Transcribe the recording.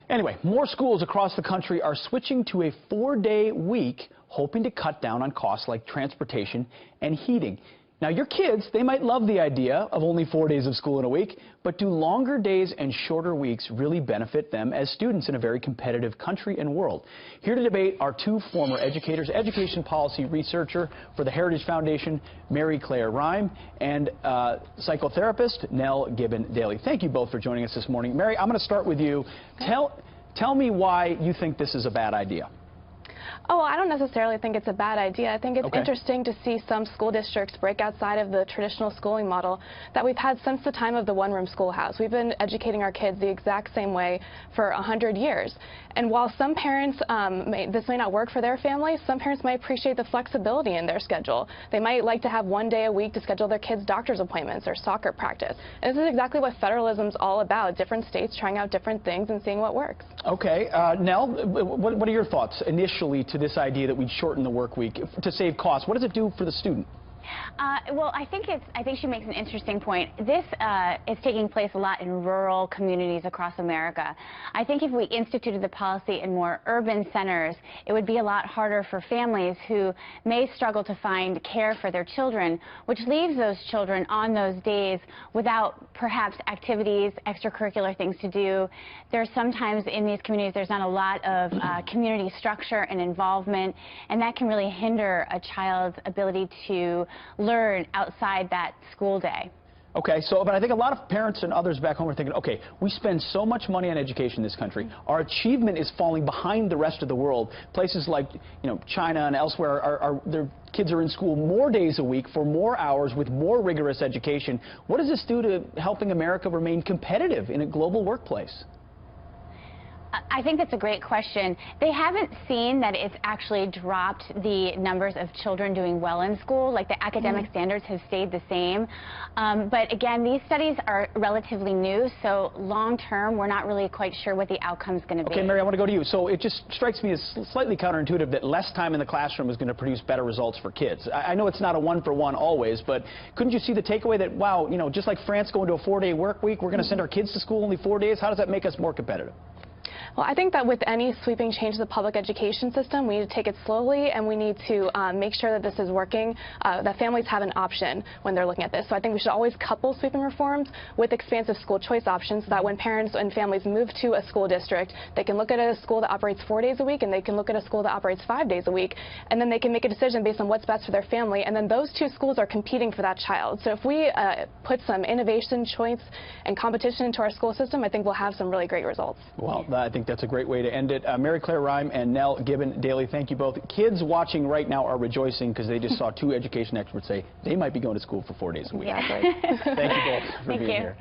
Anyway, more schools across the country are switching to a 4-day week, hoping to cut down on costs like transportation and heating. Now, your kids, they might love the idea of only 4 days of school in a week, but do longer days and shorter weeks really benefit them as students in a very competitive country and world? Here to debate are two former educators, education policy researcher for the Heritage Foundation, Mary Claire Rime, and psychotherapist, Nell Gibbon-Daly. Thank you both for joining us this morning. Mary, I'm going to start with you. Tell me why you think this is a bad idea. Oh, I don't necessarily think it's a bad idea. I think it's interesting to see some school districts break outside of the traditional schooling model that we've had since the time of the one-room schoolhouse. We've been educating our kids the exact same way for 100 years. And while some parents, this may not work for their family, some parents might appreciate the flexibility in their schedule. They might like to have 1 day a week to schedule their kids' doctor's appointments or soccer practice. And this is exactly what federalism's all about, different states trying out different things and seeing what works. Okay. Nell, what are your thoughts initially to this idea that we'd shorten the work week to save costs? What does it do for the student? Well, I think she makes an interesting point. This is taking place a lot in rural communities across America. I think if we instituted the policy in more urban centers, it would be a lot harder for families who may struggle to find care for their children, which leaves those children on those days without perhaps activities, extracurricular things to do. There's sometimes in these communities there's not a lot of community structure and involvement, and that can really hinder a child's ability to learn outside that school day. Okay, but I think a lot of parents and others back home are thinking, okay, we spend so much money on education in this country. Our achievement is falling behind the rest of the world. Places like, China and elsewhere, their kids are in school more days a week for more hours with more rigorous education. What does this do to helping America remain competitive in a global workplace? I think that's a great question. They haven't seen that it's actually dropped the numbers of children doing well in school. Like, the academic standards have stayed the same. But again, these studies are relatively new, so long term, we're not really quite sure what the outcome is going to be. Okay, Mary, I want to go to you. So it just strikes me as slightly counterintuitive that less time in the classroom is going to produce better results for kids. I know it's not a one-for-one always, but couldn't you see the takeaway that, wow, just like France going to a 4-day work week, we're going to send our kids to school only 4 days? How does that make us more competitive? Well, I think that with any sweeping change to the public education system, we need to take it slowly, and we need to make sure that this is working, that families have an option when they're looking at this. So I think we should always couple sweeping reforms with expansive school choice options so that when parents and families move to a school district, they can look at a school that operates 4 days a week, and they can look at a school that operates 5 days a week, and then they can make a decision based on what's best for their family, and then those two schools are competing for that child. So if we put some innovation, choice, and competition into our school system, I think we'll have some really great results. Well, I think that's a great way to end it. Mary Claire Rime and Nell Gibbon-Daly, thank you both. Kids watching right now are rejoicing because they just saw two education experts say they might be going to school for 4 days a week. Exactly. Thank you both for being here.